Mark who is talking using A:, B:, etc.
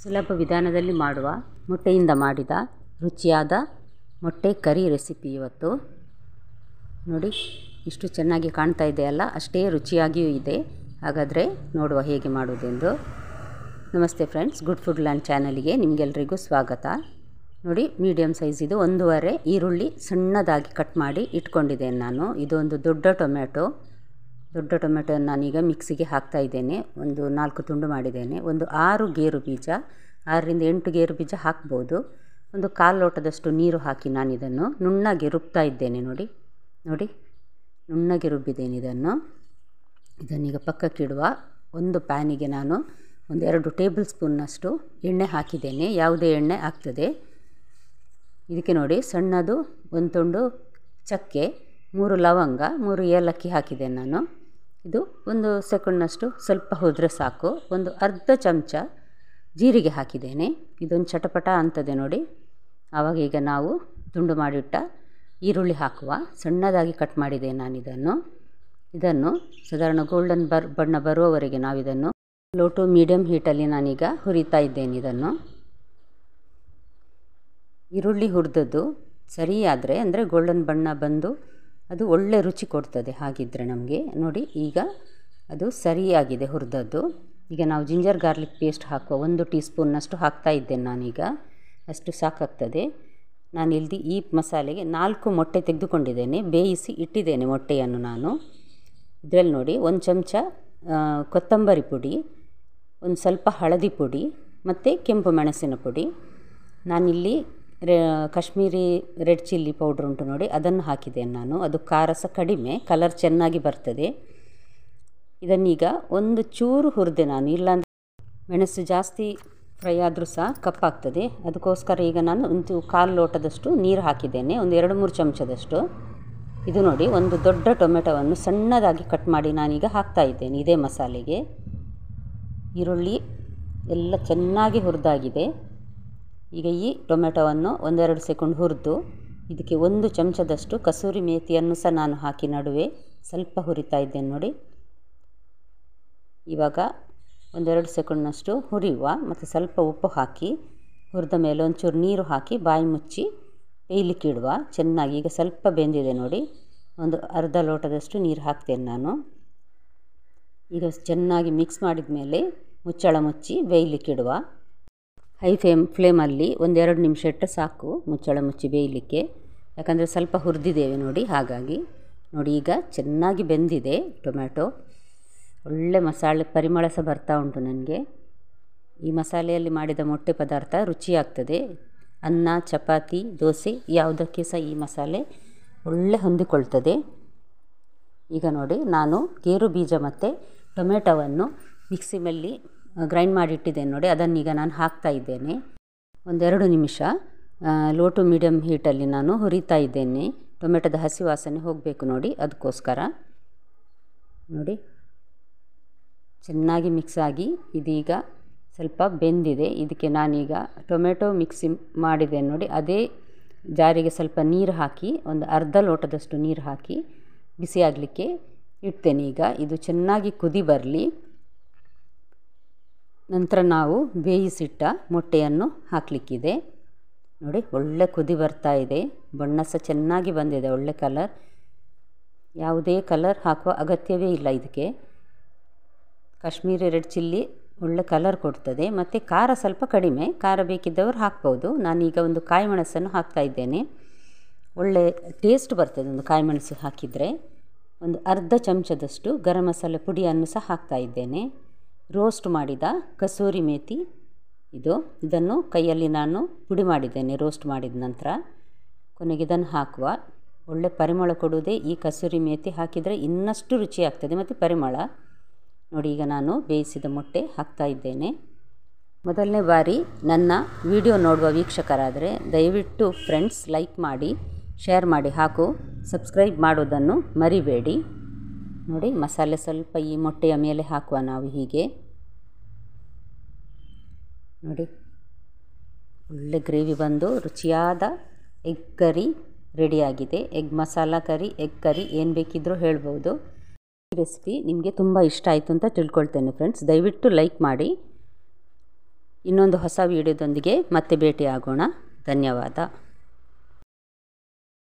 A: ಸುಲಭ ವಿಧಾನದಲ್ಲಿ ಮಾಡುವ ಮೊಟ್ಟೆಯಿಂದ ಮಾಡಿದ ರುಚಿಯಾದ ಮೊಟ್ಟೆ ಕರಿ ರೆಸಿಪಿ ಇವತ್ತು. ನೋಡಿ ಇಷ್ಟು ಚೆನ್ನಾಗಿ ಕಾಣ್ತಾ ಇದೆಯಲ್ಲ, ಅಷ್ಟೇ ರುಚಿಯಾಗಿಯೂ ಇದೆ. ಹಾಗಾದರೆ ನೋಡುವ ಹೇಗೆ ಮಾಡುವುದೆಂದು. ನಮಸ್ತೆ ಫ್ರೆಂಡ್ಸ್, ಗುಡ್ ಫುಡ್ ಲ್ಯಾಂಡ್ ಚಾನಲ್ಗೆ ನಿಮಗೆಲ್ರಿಗೂ ಸ್ವಾಗತ. ನೋಡಿ ಮೀಡಿಯಮ್ ಸೈಜ್ ಇದು 1.5 ಈರುಳ್ಳಿ ಸಣ್ಣದಾಗಿ ಕಟ್ ಮಾಡಿ ಇಟ್ಕೊಂಡಿದ್ದೇನೆ ನಾನು. ಇದೊಂದು ದೊಡ್ಡ ಟೊಮೆಟೊ ನಾನೀಗ ಮಿಕ್ಸಿಗೆ ಹಾಕ್ತಾ ಇದ್ದೇನೆ. ಒಂದು 4 ತುಂಡು ಮಾಡಿದ್ದೇನೆ. ಒಂದು 6 ಗೇರು ಬೀಜ, 6ರಿಂದ 8 ಗೇರು ಬೀಜ ಹಾಕ್ಬೋದು. ಒಂದು 1/4 ಲೋಟದಷ್ಟು ನೀರು ಹಾಕಿ ನಾನು ಇದನ್ನು ನುಣ್ಣಗೆ ರುಬ್ತಾ ಇದ್ದೇನೆ. ನೋಡಿ ನುಣ್ಣಗೆ ರುಬ್ಬಿದ್ದೇನೆ ಇದನ್ನೀಗ ಪಕ್ಕಕ್ಕಿಡುವ. ಒಂದು ಪ್ಯಾನಿಗೆ ನಾನು ಒಂದು 2 ಟೇಬಲ್ ಸ್ಪೂನ್ನಷ್ಟು ಎಣ್ಣೆ ಹಾಕಿದ್ದೇನೆ. ಯಾವುದೇ ಎಣ್ಣೆ ಆಗ್ತದೆ. ಇದಕ್ಕೆ ನೋಡಿ ಸಣ್ಣದು 1 ತುಂಡು ಚಕ್ಕೆ, 3 ಲವಂಗ, 3 ಏಲಕ್ಕಿ ಹಾಕಿದ್ದೇನೆ ನಾನು. ಇದು 1 ಸೆಕೆಂಡ್ನಷ್ಟು ಸ್ವಲ್ಪ ಹೋದರೆ ಸಾಕು. ಒಂದು ಅರ್ಧ ಚಮಚ ಜೀರಿಗೆ ಹಾಕಿದ್ದೇನೆ. ಇದೊಂದು ಚಟಪಟ ಅಂತದೆ ನೋಡಿ. ಆವಾಗ ಈಗ ನಾವು ತುಂಡು ಮಾಡಿಟ್ಟ ಈರುಳ್ಳಿ ಹಾಕುವ. ಸಣ್ಣದಾಗಿ ಕಟ್ ಮಾಡಿದ್ದೇನೆ ನಾನು ಇದನ್ನು ಸಾಧಾರಣ ಗೋಲ್ಡನ್ ಬಣ್ಣ ಬರುವವರೆಗೆ ನಾವಿದನ್ನು ಲೋ ಟು ಮೀಡಿಯಮ್ ಹೀಟಲ್ಲಿ ನಾನೀಗ ಹುರಿತಾ ಇದ್ದೇನೆ ಇದನ್ನು. ಈರುಳ್ಳಿ ಹುರಿದದ್ದು ಸರಿಯಾದರೆ ಅಂದರೆ ಗೋಲ್ಡನ್ ಬಣ್ಣ ಬಂದು ಅದು ಒಳ್ಳೆ ರುಚಿ ಕೊಡ್ತದೆ. ಹಾಗಿದ್ದರೆ ನಮಗೆ ನೋಡಿ ಈಗ ಅದು ಸರಿಯಾಗಿದೆ ಹುರಿದದ್ದು. ಈಗ ನಾವು ಜಿಂಜರ್ ಗಾರ್ಲಿಕ್ ಪೇಸ್ಟ್ ಹಾಕುವ. 1 ಟೀ ಸ್ಪೂನ್ನಷ್ಟು ಹಾಕ್ತಾ ಇದ್ದೇನೆ ನಾನೀಗ. ಅಷ್ಟು ಸಾಕಾಗ್ತದೆ. ನಾನಿಲ್ಲಿ ಈ ಮಸಾಲೆಗೆ 4 ಮೊಟ್ಟೆ ತೆಗೆದುಕೊಂಡಿದ್ದೇನೆ. ಬೇಯಿಸಿ ಇಟ್ಟಿದ್ದೇನೆ ಮೊಟ್ಟೆಯನ್ನು ನಾನು. ಇದರಲ್ಲಿ ನೋಡಿ 1 ಚಮಚ ಕೊತ್ತಂಬರಿ ಪುಡಿ, ಒಂದು ಸ್ವಲ್ಪ ಹಳದಿ ಪುಡಿ ಮತ್ತು ಕೆಂಪು ಮೆಣಸಿನ ಪುಡಿ. ನಾನಿಲ್ಲಿ ಕಾಶ್ಮೀರಿ ರೆಡ್ ಚಿಲ್ಲಿ ಪೌಡ್ರ್ ಉಂಟು ನೋಡಿ, ಅದನ್ನು ಹಾಕಿದ್ದೇನೆ ನಾನು. ಅದು ಖಾರ ಸಹ ಕಡಿಮೆ, ಕಲರ್ ಚೆನ್ನಾಗಿ ಬರ್ತದೆ. ಇದನ್ನೀಗ ಒಂದು ಚೂರು ಹುರಿದೆ ನಾನು. ಇಲ್ಲಾಂದರೆ ಮೆಣಸು ಜಾಸ್ತಿ ಫ್ರೈ ಆದರೂ ಸಹ ಕಪ್ಪಾಗ್ತದೆ. ಅದಕ್ಕೋಸ್ಕರ ಈಗ ನಾನು ಒಂದು 1/4 ಲೋಟದಷ್ಟು ನೀರು ಹಾಕಿದ್ದೇನೆ, ಒಂದು 2-3 ಚಮಚದಷ್ಟು. ಇದು ನೋಡಿ ಒಂದು ದೊಡ್ಡ ಟೊಮೆಟೊವನ್ನು ಸಣ್ಣದಾಗಿ ಕಟ್ ಮಾಡಿ ನಾನೀಗ ಹಾಕ್ತಾ ಇದ್ದೇನೆ ಇದೇ ಮಸಾಲೆಗೆ. ಈರುಳ್ಳಿ ಎಲ್ಲ ಚೆನ್ನಾಗಿ ಹುರಿದಾಗಿದೆ. ಈಗ ಈ ಟೊಮೆಟೊವನ್ನು 1-2 ಸೆಕೆಂಡ್ ಹುರಿದು ಇದಕ್ಕೆ 1 ಚಮಚದಷ್ಟು ಕಸೂರಿ ಮೇಥಿಯನ್ನು ಸಹ ನಾನು ಹಾಕಿ ನಡುವೆ ಸ್ವಲ್ಪ ಹುರಿತಾ ಇದ್ದೇನೆ ನೋಡಿ. ಇವಾಗ 1-2 ಸೆಕೆಂಡ್ನಷ್ಟು ಹುರಿಯುವ ಮತ್ತು ಸ್ವಲ್ಪ ಉಪ್ಪು ಹಾಕಿ ಹುರಿದ ಮೇಲೆ ಒಂಚೂರು ನೀರು ಹಾಕಿ ಬಾಯಿ ಮುಚ್ಚಿ ಬೇಯಲಿಕ್ಕೆ ಇಡುವ ಚೆನ್ನಾಗಿ. ಈಗ ಸ್ವಲ್ಪ ಬೆಂದಿದೆ ನೋಡಿ. ಒಂದು ಅರ್ಧ ಲೋಟದಷ್ಟು ನೀರು ಹಾಕ್ತೇನೆ ನಾನು. ಈಗ ಚೆನ್ನಾಗಿ ಮಿಕ್ಸ್ ಮಾಡಿದ ಮೇಲೆ ಮುಚ್ಚಳ ಮುಚ್ಚಿ ಬೇಯಲಿಕ್ಕಿಡುವ. ಹೈ ಫ್ಲೇಮಲ್ಲಿ 1-2 ನಿಮಿಷ ಇಟ್ಟರೆ ಸಾಕು ಮುಚ್ಚಳ ಮುಚ್ಚಿ ಬೇಯಲಿಕ್ಕೆ. ಯಾಕಂದರೆ ಸ್ವಲ್ಪ ಹುರಿದಿದ್ದೇವೆ ನೋಡಿ, ಹಾಗಾಗಿ. ನೋಡಿ ಈಗ ಚೆನ್ನಾಗಿ ಬೆಂದಿದೆ ಟೊಮೆಟೊ. ಒಳ್ಳೆ ಮಸಾಲೆ ಪರಿಮಳ ಸಹ ಬರ್ತಾ ಉಂಟು ನನಗೆ. ಈ ಮಸಾಲೆಯಲ್ಲಿ ಮಾಡಿದ ಮೊಟ್ಟೆ ಪದಾರ್ಥ ರುಚಿಯಾಗ್ತದೆ. ಅನ್ನ, ಚಪಾತಿ, ದೋಸೆ ಯಾವುದಕ್ಕೆ ಸಹ ಈ ಮಸಾಲೆ ಒಳ್ಳೆ ಹೊಂದಿಕೊಳ್ತದೆ. ಈಗ ನೋಡಿ ನಾನು ಗೇರು ಬೀಜ ಮತ್ತು ಟೊಮೆಟೊವನ್ನು ಮಿಕ್ಸಿಯಲ್ಲಿ ಗ್ರೈಂಡ್ ಮಾಡಿಟ್ಟಿದ್ದೇನೆ ನೋಡಿ. ಅದನ್ನೀಗ ನಾನು ಹಾಕ್ತಾ ಇದ್ದೇನೆ. 1-2 ನಿಮಿಷ ಲೋ ಟು ಮೀಡಿಯಮ್ ಹೀಟಲ್ಲಿ ನಾನು ಹುರಿತಾ ಇದ್ದೇನೆ. ಟೊಮೆಟೊದ ಹಸಿ ವಾಸನೆ ಹೋಗಬೇಕು ನೋಡಿ, ಅದಕ್ಕೋಸ್ಕರ. ನೋಡಿ ಚೆನ್ನಾಗಿ ಮಿಕ್ಸ್ ಆಗಿ ಇದೀಗ ಸ್ವಲ್ಪ ಬೆಂದಿದೆ. ಇದಕ್ಕೆ ನಾನೀಗ ಟೊಮೆಟೊ ಮಿಕ್ಸಿ ಮಾಡಿದ್ದೇನೆ ನೋಡಿ, ಅದೇ ಜಾರಿಗೆ ಸ್ವಲ್ಪ ನೀರು ಹಾಕಿ ಒಂದು ಅರ್ಧ ಲೋಟದಷ್ಟು ನೀರು ಹಾಕಿ ಬಿಸಿಯಾಗಲಿಕ್ಕೆ ಇಡ್ತೇನೆ. ಈಗ ಇದು ಚೆನ್ನಾಗಿ ಕುದಿ ಬರಲಿ. ನಂತರ ನಾವು ಬೇಯಿಸಿಟ್ಟ ಮೊಟ್ಟೆಯನ್ನು ಹಾಕಲಿಕ್ಕಿದೆ. ನೋಡಿ ಒಳ್ಳೆ ಕುದಿ ಬರ್ತಾ ಇದೆ. ಬಣ್ಣ ಸಹ ಚೆನ್ನಾಗಿ ಬಂದಿದೆ, ಒಳ್ಳೆ ಕಲರ್. ಯಾವುದೇ ಕಲರ್ ಹಾಕುವ ಅಗತ್ಯವೇ ಇಲ್ಲ ಇದಕ್ಕೆ. ಕಾಶ್ಮೀರಿ ರೆಡ್ ಚಿಲ್ಲಿ ಒಳ್ಳೆ ಕಲರ್ ಕೊಡ್ತದೆ ಮತ್ತು ಖಾರ ಸ್ವಲ್ಪ ಕಡಿಮೆ. ಖಾರ ಬೇಕಿದ್ದವರು ಹಾಕ್ಬೋದು. ನಾನೀಗ ಒಂದು ಕಾಯಿ ಮೆಣಸನ್ನು ಹಾಕ್ತಾ ಇದ್ದೇನೆ. ಒಳ್ಳೆ ಟೇಸ್ಟ್ ಬರ್ತದೆ ಒಂದು ಕಾಯಿ ಮೆಣಸು ಹಾಕಿದರೆ. ಒಂದು ಅರ್ಧ ಚಮಚದಷ್ಟು ಗರಂ ಮಸಾಲೆ ಪುಡಿಯನ್ನು ಸಹ ಹಾಕ್ತಾ ಇದ್ದೇನೆ. ರೋಸ್ಟ್ ಮಾಡಿದ ಕಸೂರಿ ಮೇಥಿ ಇದನ್ನು ಕೈಯಲ್ಲಿ ನಾನು ಪುಡಿ ಮಾಡಿದ್ದೇನೆ ರೋಸ್ಟ್ ಮಾಡಿದ ನಂತರ. ಕೊನೆಗೆ ಇದನ್ನು ಹಾಕುವ. ಒಳ್ಳೆ ಪರಿಮಳ ಕೊಡುವುದೇ ಈ ಕಸೂರಿ ಮೇಥಿ ಹಾಕಿದರೆ ಇನ್ನಷ್ಟು ರುಚಿಯಾಗ್ತದೆ ಮತ್ತು ಪರಿಮಳ. ನೋಡಿ ಈಗ ನಾನು ಬೇಯಿಸಿದ ಮೊಟ್ಟೆ ಹಾಕ್ತಾ ಇದ್ದೇನೆ. ಮೊದಲನೇ ಬಾರಿ ನನ್ನ ವಿಡಿಯೋ ನೋಡುವ ವೀಕ್ಷಕರಾದರೆ ದಯವಿಟ್ಟು ಫ್ರೆಂಡ್ಸ್ ಲೈಕ್ ಮಾಡಿ, ಶೇರ್ ಮಾಡಿ ಹಾಗೂ ಸಬ್ಸ್ಕ್ರೈಬ್ ಮಾಡೋದನ್ನು ಮರಿಬೇಡಿ. ನೋಡಿ ಮಸಾಲೆ ಸ್ವಲ್ಪ ಈ ಮೊಟ್ಟೆಯ ಮೇಲೆ ಹಾಕುವ ನಾವು ಹೀಗೆ. ನೋಡಿ ಒಳ್ಳೆ ಗ್ರೇವಿ ಬಂದು ರುಚಿಯಾದ ಎಗ್ ಕರಿ ರೆಡಿಯಾಗಿದೆ. ಎಗ್ ಮಸಾಲ ಕರಿ, ಎಗ್ ಕರಿ ಏನು ಬೇಕಿದ್ದರೂ ಹೇಳ್ಬೋದು. ಈ ರೆಸಿಪಿ ನಿಮಗೆ ತುಂಬ ಇಷ್ಟ ಆಯಿತು ಅಂತ ತಿಳ್ಕೊಳ್ತೇನೆ ಫ್ರೆಂಡ್ಸ್. ದಯವಿಟ್ಟು ಲೈಕ್ ಮಾಡಿ. ಇನ್ನೊಂದು ಹೊಸ ವೀಡಿಯೋದೊಂದಿಗೆ ಮತ್ತೆ ಭೇಟಿಯಾಗೋಣ. ಧನ್ಯವಾದ.